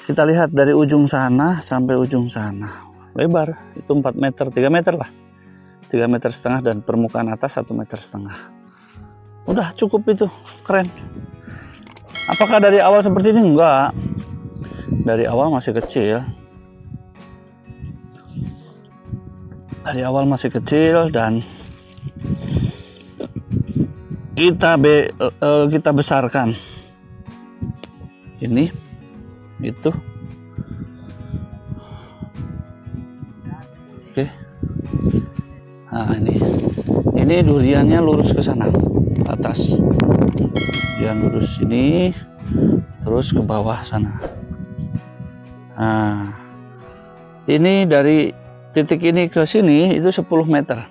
Kita lihat dari ujung sana sampai ujung sana. Lebar itu 4 meter, 3 meter lah. 3,5 meter dan permukaan atas 1,5 meter. Udah cukup itu, keren. Apakah dari awal seperti ini? Enggak. Dari awal masih kecil. Dari awal masih kecil dan kita besarkan. Ini itu. Oke. Nah, ini duriannya lurus ke sana, atas. Durian lurus sini, terus ke bawah sana. Nah, ini dari titik ini ke sini itu 10 meter.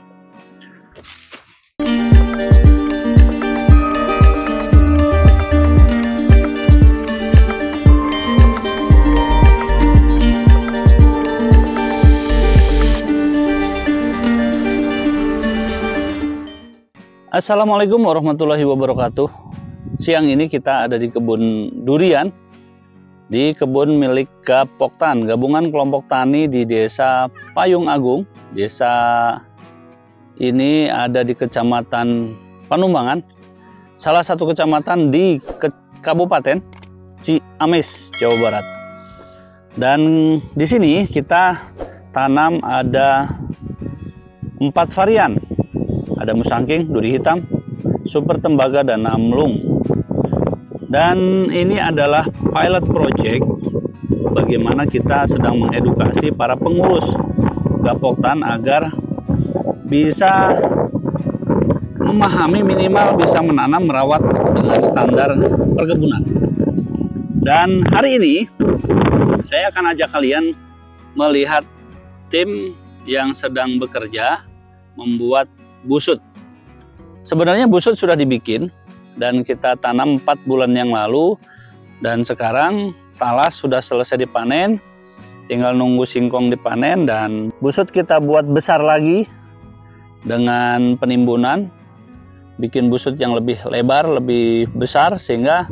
Assalamualaikum warahmatullahi wabarakatuh. Siang ini kita ada di kebun durian, di kebun milik Gapoktan, gabungan kelompok tani di Desa Payung Agung. Desa ini ada di Kecamatan Panumbangan, salah satu kecamatan di Kabupaten Ciamis, Jawa Barat. Dan di sini kita tanam ada 4 varian. Ada musangking, duri hitam, super tembaga, dan amlung. Dan ini adalah pilot project bagaimana kita sedang mengedukasi para pengurus Gapoktan agar bisa memahami, minimal bisa menanam, merawat dengan standar perkebunan. Dan hari ini saya akan ajak kalian melihat tim yang sedang bekerja membuat busut. Sebenarnya busut sudah dibikin dan kita tanam 4 bulan yang lalu, dan sekarang talas sudah selesai dipanen, tinggal nunggu singkong dipanen. Dan busut kita buat besar lagi dengan penimbunan, bikin busut yang lebih lebar, lebih besar, sehingga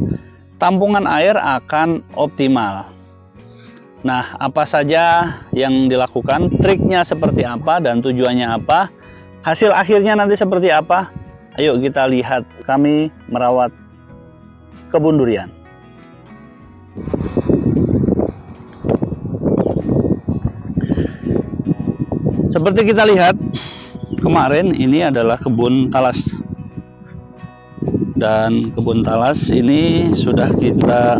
tampungan air akan optimal. Nah, apa saja yang dilakukan, triknya seperti apa, dan tujuannya apa, hasil akhirnya nanti seperti apa? Ayo kita lihat kami merawat kebun durian. Seperti kita lihat kemarin, ini adalah kebun talas. Dan kebun talas ini sudah kita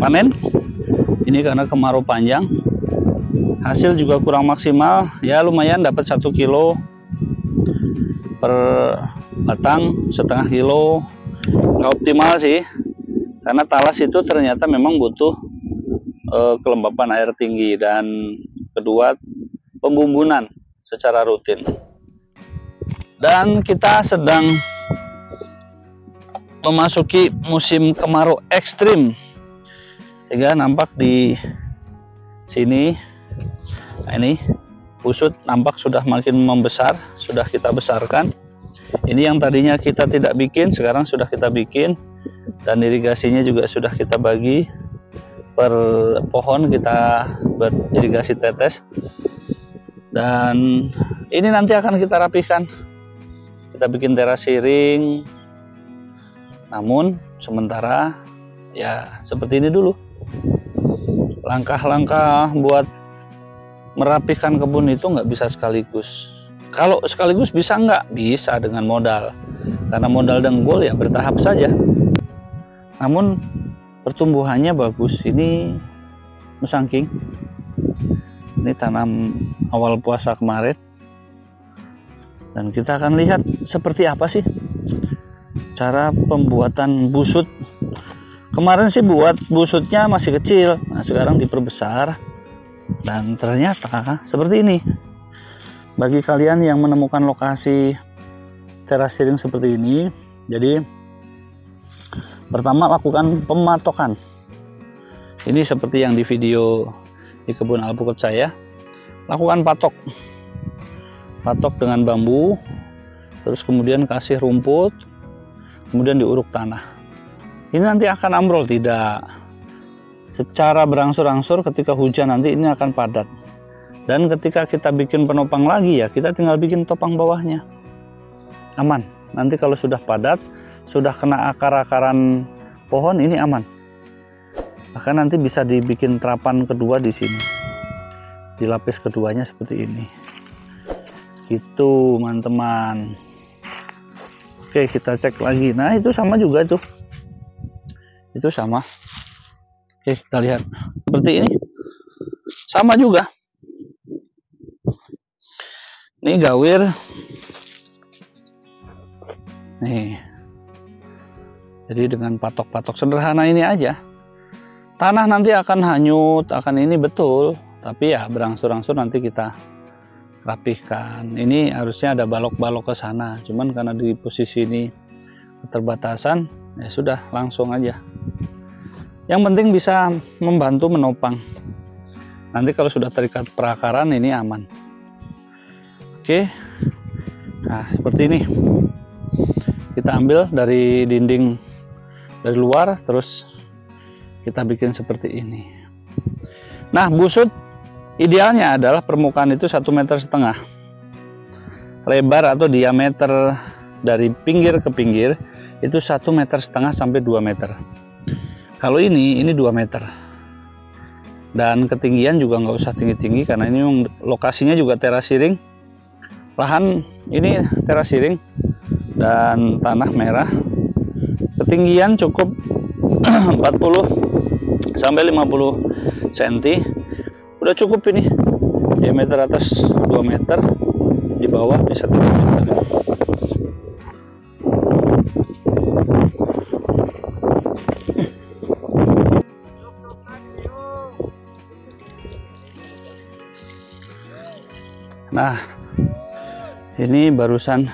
panen. Ini karena kemarau panjang. Hasil juga kurang maksimal, ya lumayan dapat 1 kilo per batang, setengah kilo. Nggak optimal sih, karena talas itu ternyata memang butuh kelembapan air tinggi, dan kedua pembumbunan secara rutin. Dan kita sedang memasuki musim kemarau ekstrim, sehingga nampak di sini. Nah, ini busut nampak sudah makin membesar, sudah kita besarkan. Ini yang tadinya kita tidak bikin, sekarang sudah kita bikin. Dan irigasinya juga sudah kita bagi per pohon, kita buat irigasi tetes. Dan ini nanti akan kita rapikan, kita bikin terasiring. Namun sementara ya seperti ini dulu. Langkah-langkah buat merapikan kebun itu nggak bisa sekaligus. Kalau sekaligus bisa nggak? Bisa dengan modal. Karena modal dengkul ya bertahap saja. Namun pertumbuhannya bagus. Ini musangking. Ini tanam awal puasa kemarin. Dan kita akan lihat seperti apa sih cara pembuatan busut. Kemarin sih buat busutnya masih kecil. Nah, sekarang diperbesar. Dan ternyata seperti ini. Bagi kalian yang menemukan lokasi terasiring seperti ini, jadi pertama lakukan pematokan. Ini seperti yang di video di kebun alpukat saya. Lakukan patok dengan bambu, terus kemudian kasih rumput, kemudian diuruk tanah. Ini nanti akan ambrol? Tidak. secara berangsur-angsur. Ketika hujan nanti ini akan padat, dan ketika kita bikin penopang lagi ya kita tinggal bikin topang bawahnya, aman. Nanti kalau sudah padat, sudah kena akar-akaran pohon, ini aman. Bahkan nanti bisa dibikin terapan kedua di sini, di lapis keduanya seperti ini. Gitu teman-teman. Oke, kita cek lagi. Nah itu sama juga tuh, itu sama. Oke, kita lihat seperti ini, sama juga. Ini gawir nih, jadi dengan patok-patok sederhana ini aja, tanah nanti akan hanyut, akan ini betul, tapi ya berangsur-angsur nanti kita rapihkan. Ini harusnya ada balok-balok ke sana, cuman karena di posisi ini keterbatasan, ya sudah langsung aja. Yang penting bisa membantu menopang. Nanti kalau sudah terikat perakaran ini aman. Oke, nah seperti ini. Kita ambil dari dinding dari luar, terus kita bikin seperti ini. Nah, busut idealnya adalah permukaan itu 1,5 meter. Lebar atau diameter dari pinggir ke pinggir itu 1,5 meter sampai 2 meter. Kalau ini 2 meter. Dan ketinggian juga nggak usah tinggi-tinggi, karena ini lokasinya juga terasiring. Lahan ini terasiring dan tanah merah. Ketinggian cukup 40 sampai 50 cm. Udah cukup ini. Diameter atas 2 meter, di bawah bisa 3 meter. Nah, ini barusan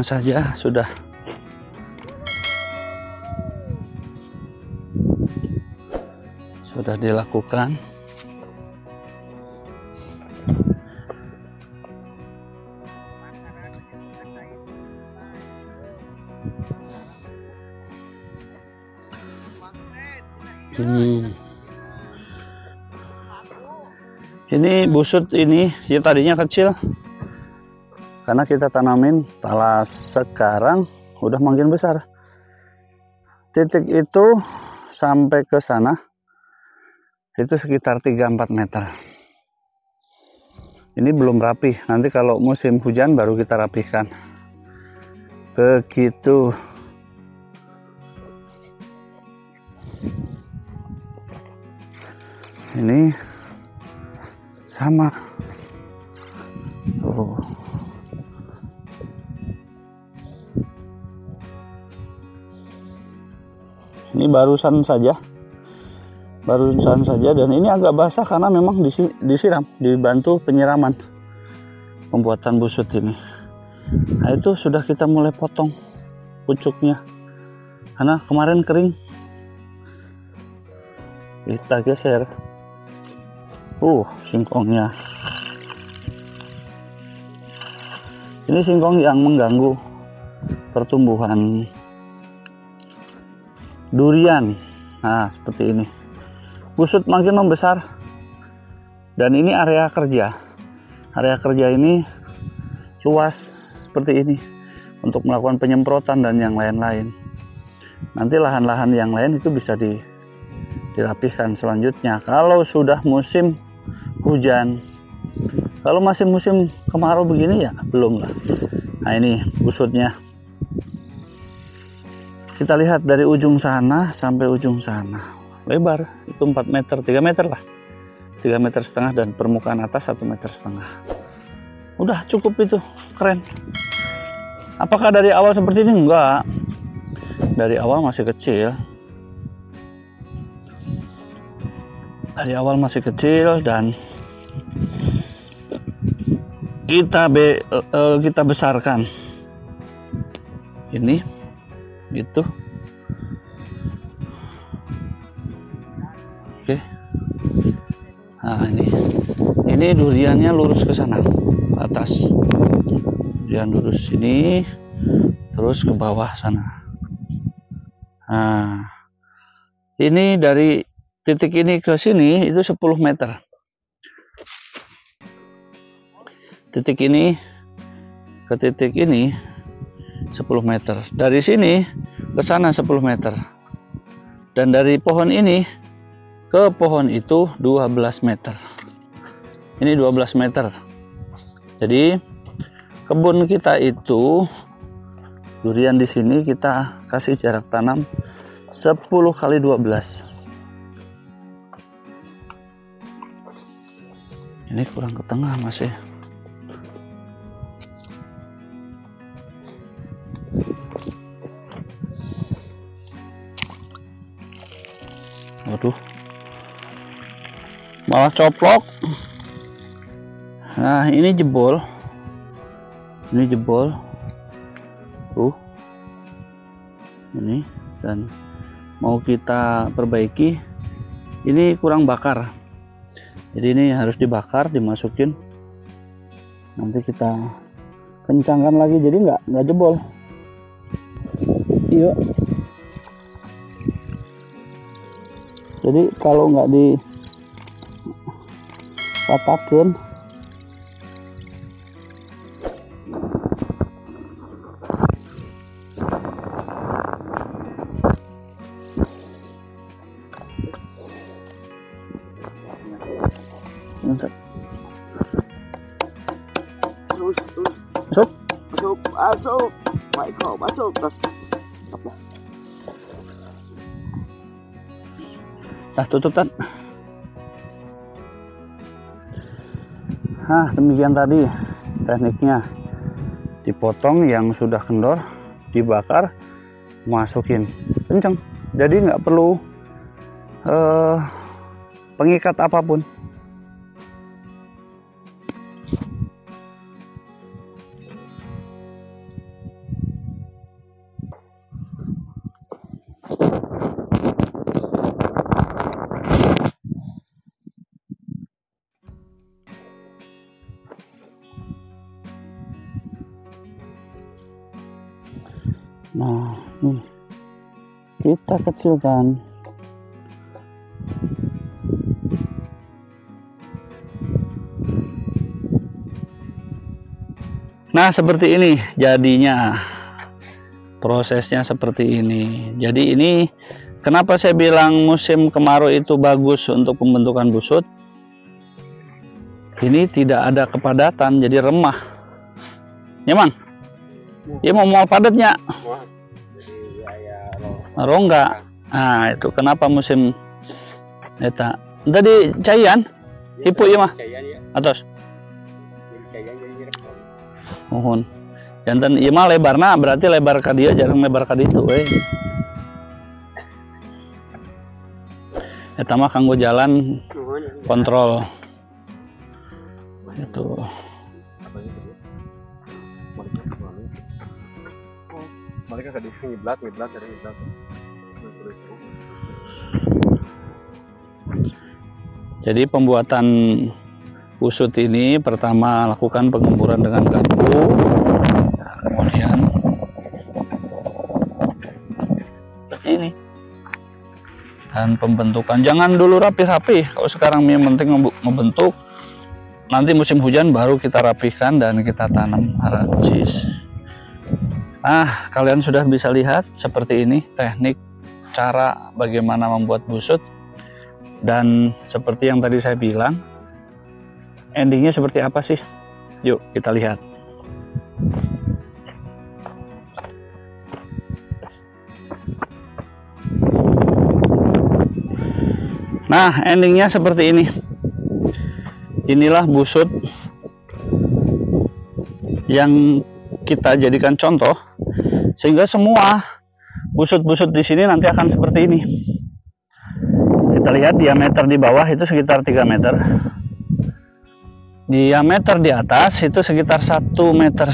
saja sudah dilakukan. Ini busut ini ya tadinya kecil, karena kita tanamin talas, sekarang udah makin besar. Titik itu sampai ke sana itu sekitar 3-4 meter. Ini belum rapi, nanti kalau musim hujan baru kita rapihkan. Begitu. Ini sama. Oh. Ini barusan saja, dan ini agak basah karena memang disiram, dibantu penyiraman pembuatan busut ini. Nah itu sudah kita mulai potong pucuknya, karena kemarin kering. Kita geser. Singkongnya. Ini singkong yang mengganggu pertumbuhan durian. Nah, seperti ini. Busut makin membesar. Dan ini area kerja. Area kerja ini luas seperti ini untuk melakukan penyemprotan dan yang lain-lain. Nanti lahan-lahan yang lain itu bisa dirapihkan selanjutnya kalau sudah musim hujan. Kalau masih musim kemarau begini ya belum lah. Nah ini busutnya, kita lihat dari ujung sana sampai ujung sana, lebar itu 4 meter, 3 meter lah, 3,5 meter, dan permukaan atas 1,5 meter. Udah cukup itu, keren. Apakah dari awal seperti ini? Enggak, dari awal masih kecil. Dari awal masih kecil dan kita besarkan ini gitu. Oke. Nah ini duriannya lurus ke sana ke atas, durian lurus ini terus ke bawah sana. Nah Ini dari titik ini ke sini itu 10 meter. Titik ini ke titik ini 10 meter. Dari sini ke sana 10 meter. Dan dari pohon ini ke pohon itu 12 meter. Ini 12 meter. Jadi kebun kita itu durian di sini kita kasih jarak tanam 10 kali 12. Ini kurang ke tengah masih. Waduh, malah coplok. Nah, ini jebol. Ini jebol. Ini, dan mau kita perbaiki. Ini kurang bakar. Jadi ini harus dibakar, dimasukin. Nanti kita kencangkan lagi jadi nggak jebol. Iya. Jadi kalau nggak dipatakin, masuk, Michael, masuk, tas. Tutup, Tan. Nah, demikian tadi tekniknya. Dipotong yang sudah kendor, dibakar, masukin kenceng. Jadi nggak perlu pengikat apapun. Nah, nih kita kecilkan. Nah, seperti ini jadinya. Prosesnya seperti ini. Jadi ini kenapa saya bilang musim kemarau itu bagus untuk pembentukan busut. Ini tidak ada kepadatan, jadi remah. Ya, Mang? Ya mau padatnya. Rongga. Nah, itu kenapa musim eta. Tadi caian? Ipu ya mah? Atos. Mohon. Jantan ieu mah lebarna berarti lebar ka dieu jarang lebar ka ditu we. Eta mah kanggo jalan kontrol. Itu. Mereka ke ngiblat dari ngiblat. Jadi pembuatan busut ini pertama lakukan pengemburan dengan garpu, kemudian seperti ini, dan pembentukan. Jangan dulu rapi-rapi. Kalau sekarang yang penting membentuk. Nanti musim hujan baru kita rapihkan dan kita tanam aracis. Nah, kalian sudah bisa lihat seperti ini teknik cara bagaimana membuat busut. Dan seperti yang tadi saya bilang, endingnya seperti apa sih? Yuk kita lihat. Nah, endingnya seperti ini. Inilah busut yang kita jadikan contoh, sehingga semua busut-busut di sini nanti akan seperti ini. Kita lihat diameter di bawah itu sekitar 3 meter. Diameter di atas itu sekitar 1,5 meter.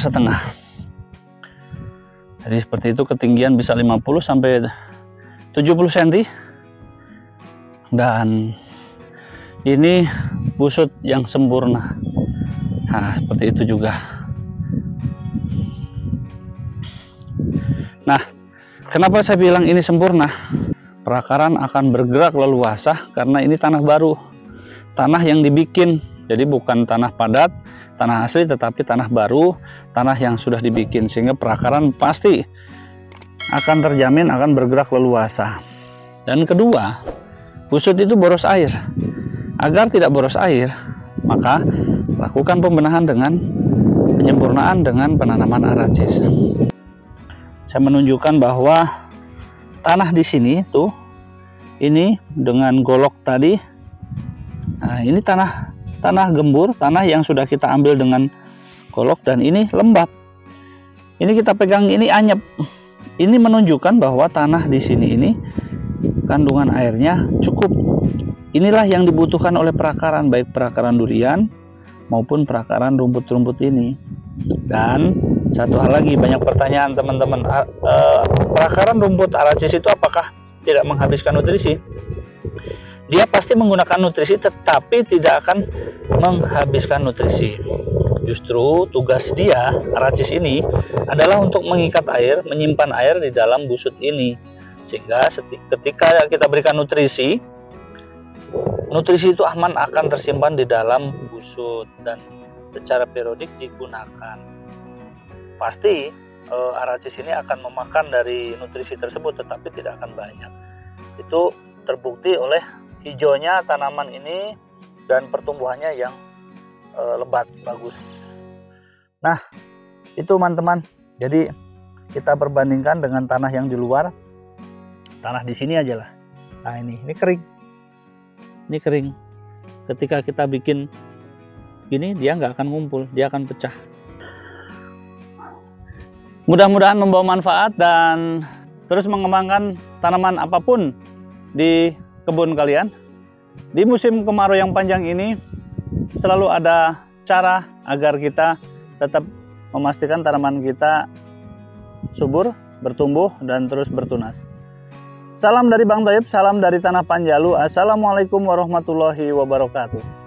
Jadi seperti itu, ketinggian bisa 50 sampai 70 cm. Dan ini busut yang sempurna. Nah, seperti itu juga. Nah, kenapa saya bilang ini sempurna? perakaran akan bergerak leluasa karena ini tanah baru, tanah yang dibikin. Jadi bukan tanah padat, tanah asli, tetapi tanah baru, tanah yang sudah dibikin, sehingga perakaran pasti akan terjamin akan bergerak leluasa. Dan kedua, busut itu boros air. Agar tidak boros air, maka lakukan pembenahan dengan penyempurnaan dengan penanaman aracis. Saya menunjukkan bahwa tanah di sini tuh, ini dengan golok tadi. Nah, ini tanah gembur, tanah yang sudah kita ambil dengan golok, dan ini lembab. Ini kita pegang, ini anyep. Ini menunjukkan bahwa tanah di sini ini kandungan airnya cukup. Inilah yang dibutuhkan oleh perakaran, baik perakaran durian maupun perakaran rumput-rumput ini. Dan satu hal lagi, banyak pertanyaan teman-teman, perakaran rumput aracis itu apakah tidak menghabiskan nutrisi? Dia pasti menggunakan nutrisi, tetapi tidak akan menghabiskan nutrisi. Justru tugas dia, aracis ini, adalah untuk mengikat air, menyimpan air di dalam busut ini. Sehingga ketika kita berikan nutrisi itu aman akan tersimpan di dalam busut dan secara periodik digunakan. Pasti aracis ini akan memakan dari nutrisi tersebut, tetapi tidak akan banyak. Itu terbukti oleh hijaunya tanaman ini dan pertumbuhannya yang lebat, bagus. Nah, itu teman-teman. Jadi kita perbandingkan dengan tanah yang di luar. Tanah di sini aja lah. Nah, ini kering. Ini kering. Ketika kita bikin gini, dia nggak akan ngumpul, dia akan pecah. Mudah-mudahan membawa manfaat dan terus mengembangkan tanaman apapun di kebun kalian. Di musim kemarau yang panjang ini selalu ada cara agar kita tetap memastikan tanaman kita subur, bertumbuh, dan terus bertunas. Salam dari Bang Toib, salam dari Tanah Panjalu. Assalamualaikum warahmatullahi wabarakatuh.